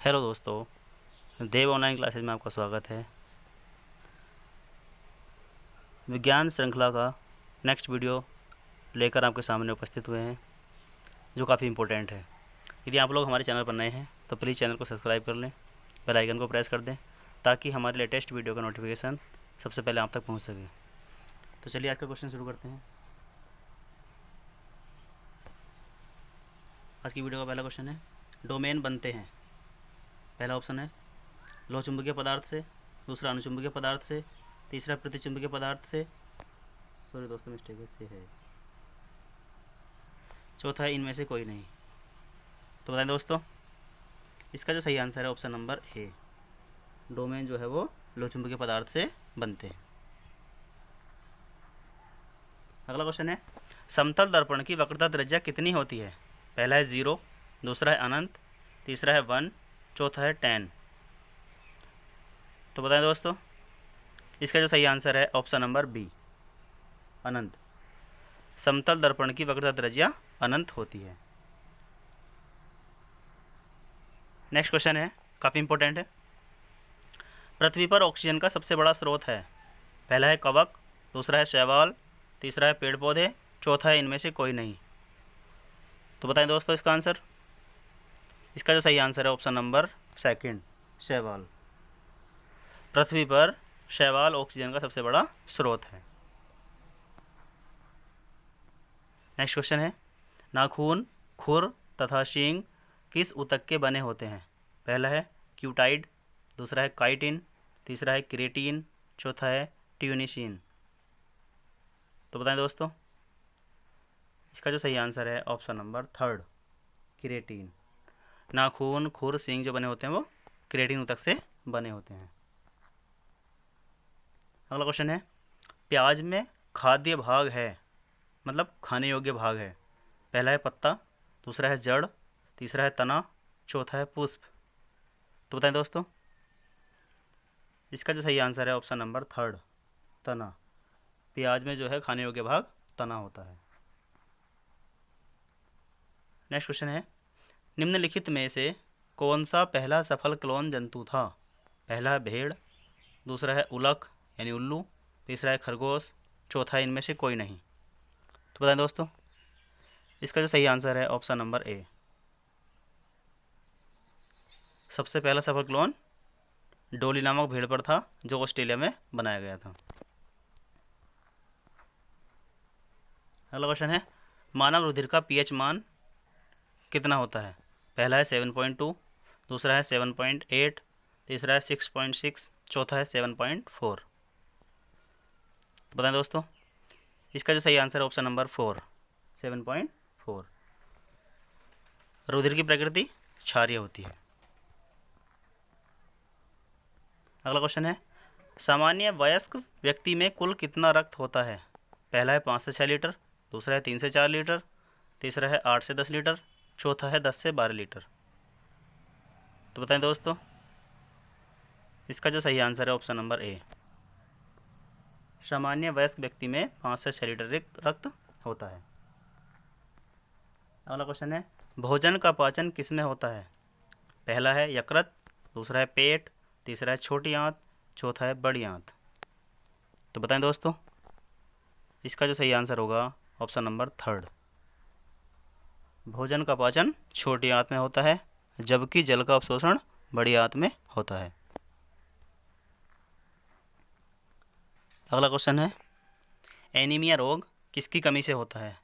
Hello दोस्तों, देव online classes में आपका स्वागत है। विज्ञान श्रृंखला का नेक्स्ट वीडियो लेकर आपके सामने उपस्थित हुए हैं, जो काफ़ी इम्पोर्टेंट है। यदि आप लोग हमारे चैनल पर नए हैं तो प्लीज़ चैनल को सब्सक्राइब कर लें, बेल आइकन को प्रेस कर दें, ताकि हमारे लेटेस्ट वीडियो का नोटिफिकेशन सबसे पहले आप तक पहुँच सके। तो चलिए आज का क्वेश्चन शुरू करते हैं। आज की वीडियो का पहला क्वेश्चन है, डोमेन बनते हैं। पहला ऑप्शन है लोह चुंबकीय पदार्थ से, दूसरा अनुचुंबकीय पदार्थ से, तीसरा प्रतिचुंबकीय पदार्थ से, सॉरी दोस्तों मिस्टेक से है, चौथा है इनमें से कोई नहीं। तो बताएं दोस्तों, इसका जो सही आंसर है ऑप्शन नंबर ए, डोमेन जो है वो लोह चुंबकीय पदार्थ से बनते हैं। अगला क्वेश्चन है, समतल दर्पण की वक्रता त्रिज्या कितनी होती है? पहला है 0, दूसरा है अनंत, तीसरा है 1, चौथा है 10। तो बताएं दोस्तों, इसका जो सही आंसर है ऑप्शन नंबर बी, अनंत। समतल दर्पण की वक्रता त्रिज्या अनंत होती है। नेक्स्ट क्वेश्चन है, काफ़ी इंपॉर्टेंट है। पृथ्वी पर ऑक्सीजन का सबसे बड़ा स्रोत है। पहला है कवक, दूसरा है शैवाल, तीसरा है पेड़ पौधे, चौथा है इनमें से कोई नहीं। तो बताएं दोस्तों इसका आंसर। इसका जो सही आंसर है ऑप्शन नंबर सेकंड, शैवाल। पृथ्वी पर शैवाल ऑक्सीजन का सबसे बड़ा स्रोत है। नेक्स्ट क्वेश्चन है, नाखून, खुर तथा सींग किस ऊतक के बने होते हैं? पहला है क्यूटाइड, दूसरा है काइटिन, तीसरा है क्रेटीन, चौथा है ट्यूनिसिन। तो बताएं दोस्तों, इसका जो सही आंसर है ऑप्शन नंबर थर्ड, क्रेटीन। नाखून, खुर, सींग जो बने होते हैं वो क्रेटीन ऊतक से बने होते हैं। अगला क्वेश्चन है, प्याज में खाद्य भाग है, मतलब खाने योग्य भाग है। पहला है पत्ता, दूसरा है जड़, तीसरा है तना, चौथा है पुष्प। तो बताएं दोस्तों, इसका जो सही आंसर है ऑप्शन नंबर थर्ड, तना। प्याज में जो है खाने योग्य भाग तना होता है। नेक्स्ट क्वेश्चन है, निम्नलिखित में से कौन सा पहला सफल क्लोन जंतु था? पहला है भेड़, दूसरा है उलक यानी उल्लू, तीसरा है खरगोश, चौथा है इनमें से कोई नहीं। तो बताएं दोस्तों, इसका जो सही आंसर है ऑप्शन नंबर ए, सबसे पहला सफल क्लोन डोली नामक भेड़ पर था, जो ऑस्ट्रेलिया में बनाया गया था। अगला क्वेश्चन है, मानव रुधिर का पीएच मान कितना होता है? पहला है 7.2, दूसरा है 7.8, तीसरा है 6.6, चौथा है 7.4। तो बताएं दोस्तों, इसका जो सही आंसर है ऑप्शन नंबर 4, 7.4। रुधिर की प्रकृति क्षारीय होती है। अगला क्वेश्चन है, सामान्य वयस्क व्यक्ति में कुल कितना रक्त होता है? पहला है 5 से 6 लीटर, दूसरा है 3 से 4 लीटर, तीसरा है 8 से 10 लीटर, चौथा है 10 से 12 लीटर। तो बताएं दोस्तों, इसका जो सही आंसर है ऑप्शन नंबर ए, सामान्य वयस्क व्यक्ति में 5 से 6 लीटर रक्त होता है। अगला क्वेश्चन है, भोजन का पाचन किस में होता है? पहला है यकृत, दूसरा है पेट, तीसरा है छोटी आंत, चौथा है बड़ी आंत। तो बताएं दोस्तों, इसका जो सही आंसर होगा ऑप्शन नंबर थर्ड, भोजन का पाचन छोटी आंत में होता है, जबकि जल का अवशोषण बड़ी आंत में होता है। अगला क्वेश्चन है, एनीमिया रोग किसकी कमी से होता है?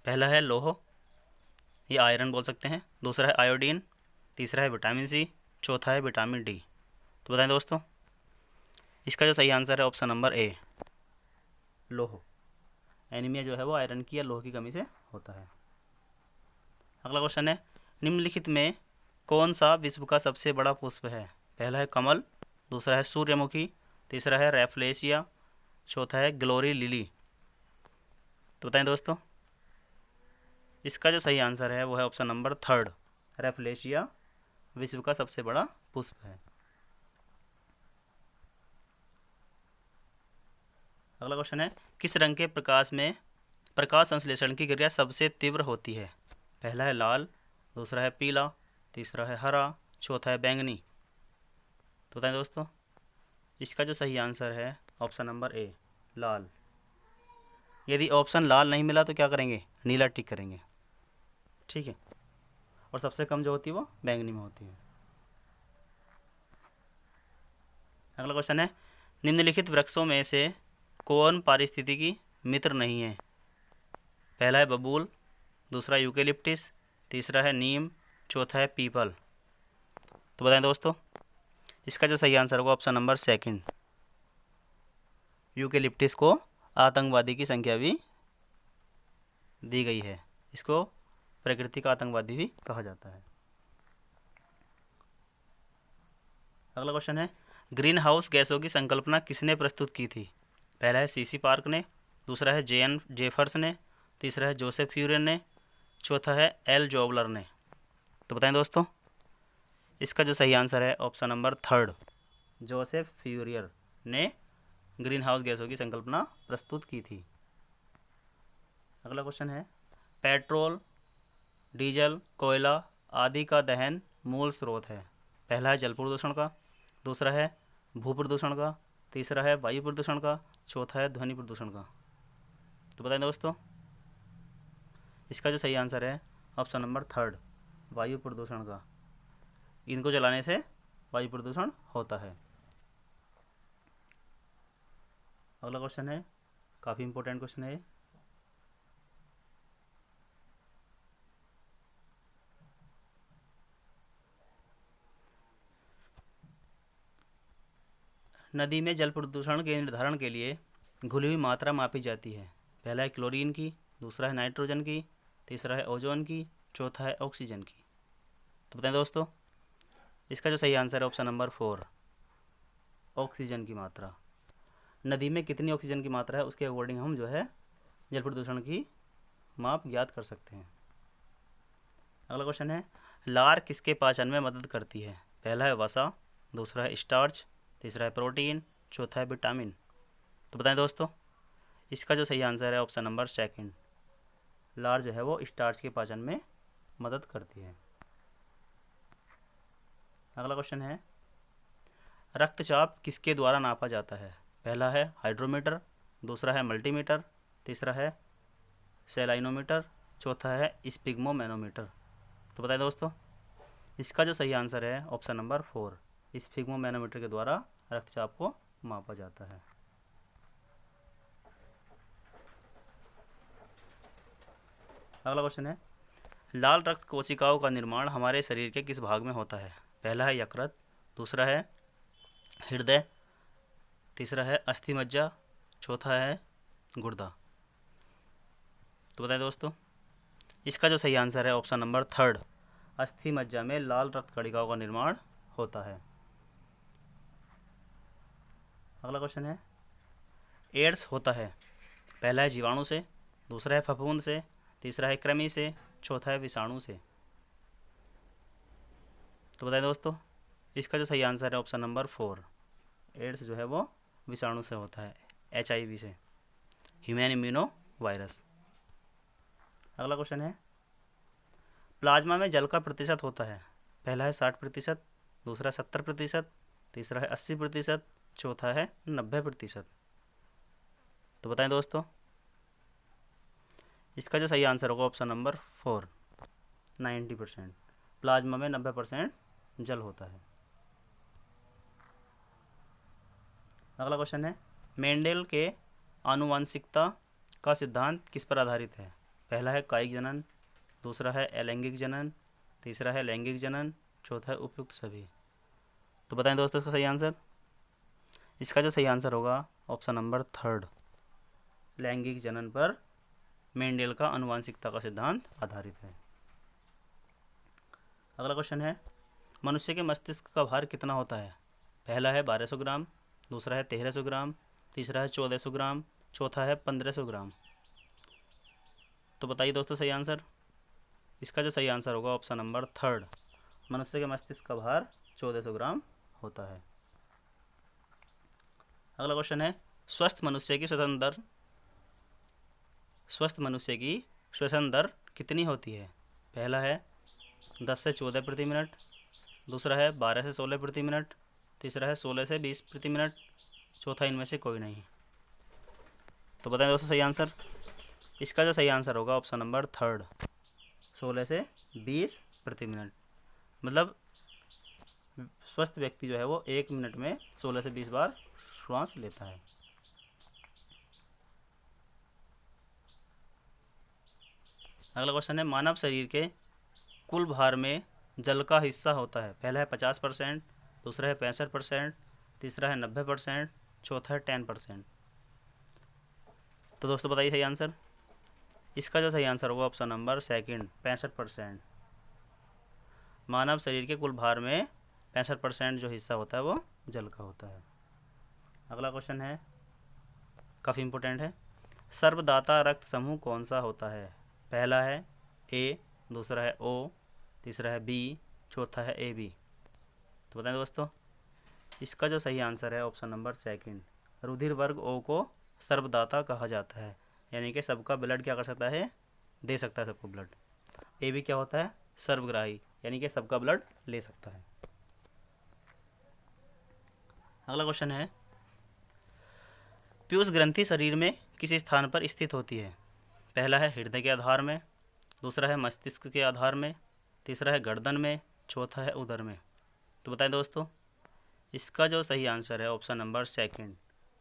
पहला है लोह, ये आयरन बोल सकते हैं, दूसरा है आयोडीन, तीसरा है विटामिन सी, चौथा है विटामिन डी। तो बताएं दोस्तों, इसका जो सही आंसर है ऑप्शन नंबर ए, लोह। एनीमिया जो है वो आयरन की या लोह की कमी से होता है। अगला क्वेश्चन है, निम्नलिखित में कौन सा विश्व का सबसे बड़ा पुष्प है? पहला है कमल, दूसरा है सूर्यमुखी, तीसरा है रैफ्लेशिया, चौथा है ग्लोरी लिली। तो बताएं दोस्तों, इसका जो सही आंसर है वो है ऑप्शन नंबर थर्ड, रैफ्लेशिया विश्व का सबसे बड़ा पुष्प है। अगला क्वेश्चन है, किस रंग के प्रकाश में प्रकाश संश्लेषण की क्रिया सबसे तीव्र होती है? पहला है लाल, दूसरा है पीला, तीसरा है हरा, चौथा है बैंगनी। तो बताएं दोस्तों, इसका जो सही आंसर है ऑप्शन नंबर ए, लाल। यदि ऑप्शन लाल नहीं मिला तो क्या करेंगे, नीला टिक करेंगे, ठीक है। और सबसे कम जो होती है वो बैंगनी में होती है। अगला क्वेश्चन है, निम्नलिखित वृक्षों में से कौन पारिस्थितिकी मित्र नहीं है? पहला है बबूल, दूसरा यूकेलिप्टिस, तीसरा है नीम, चौथा है पीपल। तो बताएं दोस्तों, इसका जो सही आंसर होगा ऑप्शन नंबर सेकंड, यूकेलिप्टिस को आतंकवादी की संख्या भी दी गई है। इसको प्रकृति का आतंकवादी भी कहा जाता है। अगला क्वेश्चन है, ग्रीन हाउस गैसों की संकल्पना किसने प्रस्तुत की थी? पहला है सीसी पार्क ने, दूसरा है जेएन जेफर्स ने, तीसरा है जोसेफ फ्यूरियर ने, चौथा है एल जॉबलर ने। तो बताएं दोस्तों, इसका जो सही आंसर है option number third, Joseph Fourier ने ग्रीन हाउस गैसों की संकल्पना प्रस्तुत की थी। अगला क्वेश्चन है, पेट्रोल, डीजल, कोयला आदि का दहन मूल स्रोत है। पहला है जल प्रदूषण का, दूसरा है भू प्रदूषण का, तीसरा है वायु प्रदूषण का, चौथा है ध्वनि प्रदूषण का। तो बताएं दोस्तों, इसका जो सही आंसर है ऑप्शन नंबर थर्ड, वायु प्रदूषण का। इनको जलाने से वायु प्रदूषण होता है। अगला क्वेश्चन है, काफ़ी इंपॉर्टेंट क्वेश्चन है। नदी में जल प्रदूषण के निर्धारण के लिए घुली हुई मात्रा मापी जाती है। पहला है क्लोरीन की, दूसरा है नाइट्रोजन की, तीसरा है ओजोन की, चौथा है ऑक्सीजन की। तो बताएं दोस्तों, इसका जो सही आंसर है ऑप्शन नंबर फोर, ऑक्सीजन की मात्रा। नदी में कितनी ऑक्सीजन की मात्रा है उसके अकॉर्डिंग हम जो है जल प्रदूषण की माप ज्ञात कर सकते हैं। अगला क्वेश्चन है, लार किसके पाचन में मदद करती है? पहला है वसा, दूसरा है स्टार्च, तीसरा है प्रोटीन, चौथा है विटामिन। तो बताएं दोस्तों, इसका जो सही आंसर है ऑप्शन नंबर सेकंड, लार जो है वो स्टार्च के पाचन में मदद करती है। अगला क्वेश्चन है, रक्तचाप किसके द्वारा नापा जाता है? पहला है हाइड्रोमीटर, दूसरा है मल्टीमीटर, तीसरा है सेलाइनोमीटर, चौथा है स्पिग्मोमैनोमीटर। तो बताएं दोस्तों, इसका जो सही आंसर है ऑप्शन नंबर फोर, स्पिग्मोमैनोमीटर के द्वारा रक्तचाप को मापा जाता है। अगला क्वेश्चन है, लाल रक्त कोशिकाओं का निर्माण हमारे शरीर के किस भाग में होता है? पहला है यकृत, दूसरा है हृदय, तीसरा है अस्थि मज्जा, चौथा है गुर्दा। तो बताएं दोस्तों, इसका जो सही आंसर है ऑप्शन नंबर थर्ड, अस्थि मज्जा में लाल रक्त कणिकाओं का निर्माण होता है। अगला क्वेश्चन है, एड्स होता है? पहला है जीवाणु से, दूसरा है फफूंद से, तीसरा है कृमि से, चौथा है विषाणु से। तो बताएं दोस्तों, इसका जो सही आंसर है ऑप्शन नंबर फोर, एड्स जो है वो विषाणु से होता है, HIV से, ह्यूमन इम्यूनो वायरस। अगला क्वेश्चन है, प्लाज्मा में जल का प्रतिशत होता है? पहला है 60%, दूसरा 70%, तीसरा है 80%, चौथा है 90%। तो बताएं दोस्तों, इसका जो सही आंसर होगा ऑप्शन नंबर फोर, 90%। प्लाज्मा में 90% जल होता है। अगला क्वेश्चन है, मेंडेल के आनुवंशिकता का सिद्धांत किस पर आधारित है? पहला है कायिक जनन, दूसरा है अलैंगिक जनन, तीसरा है लैंगिक जनन, चौथा है उपयुक्त सभी। तो बताएं दोस्तों इसका सही आंसर। इसका जो सही आंसर होगा ऑप्शन नंबर थर्ड, लैंगिक जनन पर मेंडेल का आनुवंशिकता का सिद्धांत आधारित है। अगला क्वेश्चन है, मनुष्य के मस्तिष्क का भार कितना होता है? पहला है 1200 ग्राम, दूसरा है 1300 ग्राम, तीसरा है 1400 ग्राम, चौथा है 1500 ग्राम। तो बताइए दोस्तों सही आंसर। इसका जो सही आंसर होगा ऑप्शन नंबर थर्ड, मनुष्य के मस्तिष्क का भार 1400 ग्राम होता है। अगला क्वेश्चन है, स्वस्थ मनुष्य की श्वसन दर कितनी होती है? पहला है 10 से 14 प्रति मिनट, दूसरा है 12 से 16 प्रति मिनट, तीसरा है 16 से 20 प्रति मिनट, चौथा इनमें से कोई नहीं। तो बताएं दोस्तों सही आंसर। इसका जो सही आंसर होगा ऑप्शन नंबर थर्ड, 16 से 20 प्रति मिनट। मतलब स्वस्थ व्यक्ति जो है वो 1 मिनट में 16 से 20 बार श्वास लेता है। अगला क्वेश्चन है, मानव शरीर के कुल भार में जल का हिस्सा होता है। पहला है 50%, दूसरा है 65%, तीसरा है 90%, चौथा है 10%। तो दोस्तों बताइए सही आंसर। इसका जो सही आंसर होगा ऑप्शन नंबर सेकंड, 65%। मानव शरीर के कुल भार में 65% जो हिस्सा होता है वो जल का होता है। अगला क्वेश्चन है, काफ़ी इंपॉर्टेंट है। सर्वदाता रक्त समूह कौन सा होता है? पहला है ए, दूसरा है ओ, तीसरा है बी, चौथा है ए बी। तो बताएं दोस्तों। इसका जो सही आंसर है ऑप्शन नंबर सेकंड, रुधिर वर्ग ओ को सर्वदाता कहा जाता है। यानी कि सबका ब्लड क्या कर सकता है, दे सकता है सबको ब्लड। ए बी क्या होता है, सर्वग्राही, यानी कि सबका ब्लड ले सकता है। अगला क्वेश्चन है, पीयूष ग्रंथि शरीर में किस स्थान पर स्थित होती है? पहला है हृदय के आधार में, दूसरा है मस्तिष्क के आधार में, तीसरा है गर्दन में, चौथा है उदर में। तो बताएं दोस्तों। इसका जो सही आंसर है ऑप्शन नंबर सेकंड,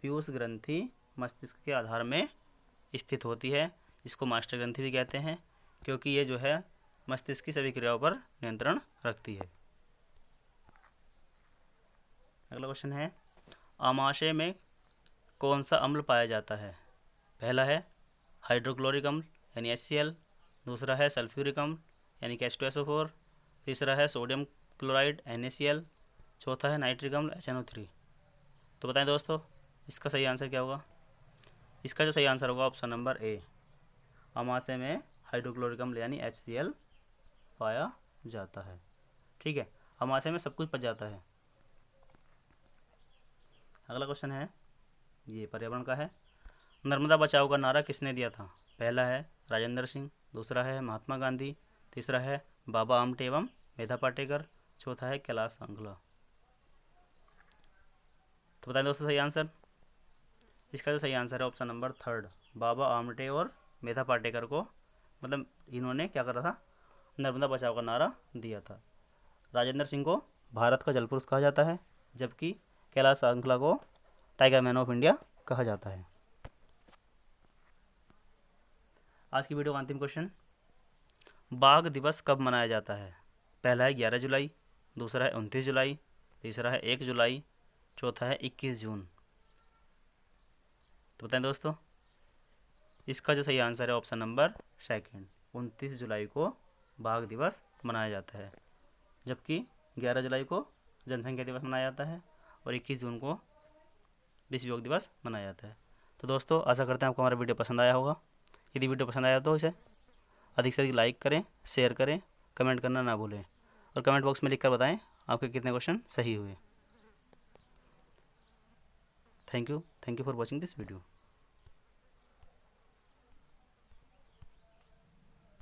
पीयूष ग्रंथि मस्तिष्क के आधार में स्थित होती है। इसको मास्टर ग्रंथि भी कहते हैं, क्योंकि ये जो है मस्तिष्क की सभी क्रियाओं पर नियंत्रण रखती है। अगला क्वेश्चन है, आमाशय में कौन सा अम्ल पाया जाता है? पहला है हाइड्रोक्लोरिक अम्ल यानी HCl, दूसरा है सल्फ्यूरिक अम्ल यानी कि H2SO4, तीसरा है सोडियम क्लोराइड NaCl, चौथा है नाइट्रिक अम्ल HNO3। तो बताएं दोस्तों, इसका सही आंसर क्या होगा? इसका जो सही आंसर होगा ऑप्शन नंबर ए, आमाशय में हाइड्रोक्लोरिक अम्ल यानी HCl पाया जाता है। ठीक है, आमाशय में सब कुछ पच जाता है। अगला क्वेश्चन है, ये पर्यावरण का है। नर्मदा बचाओ का नारा किसने दिया था? पहला है राजेंद्र सिंह, दूसरा है महात्मा गांधी, तीसरा है बाबा आमटे एवं मेधा पाटेकर, चौथा है कैलाश सांगला। तो बताएं दोस्तों सही आंसर। इसका जो सही आंसर है option number third, Baba Amte और मेधा पाटेकर को, मतलब इन्होंने क्या करा था, नर्मदा बचाओ का नारा दिया था। राजेंद्र सिंह को भारत का जल पुरुष कहा जाता है, जबकि कैलाश सांगला को टाइगर मैन ऑफ इंडिया कहा जाता है। आज की वीडियो का अंतिम क्वेश्चन, बाघ दिवस कब मनाया जाता है? पहला है 11 जुलाई, दूसरा है 29 जुलाई, तीसरा है 1 जुलाई, चौथा है 21 जून। तो बताएं दोस्तों। इसका जो सही आंसर है ऑप्शन नंबर सेकंड, 29 जुलाई को बाघ दिवस मनाया जाता है, जबकि 11 जुलाई को जनसंख्या दिवस मनाया जाता है और 21 जून को विश्व योग दिवस मनाया जाता है। तो दोस्तों आशा करते हैं आपको हमारा वीडियो पसंद आया होगा। यदि वीडियो पसंद आया तो इसे अधिक से अधिक लाइक करें, शेयर करें, कमेंट करना ना भूलें और कमेंट बॉक्स में लिखकर बताएं आपके कितने क्वेश्चन सही हुए। Thank you for watching this video.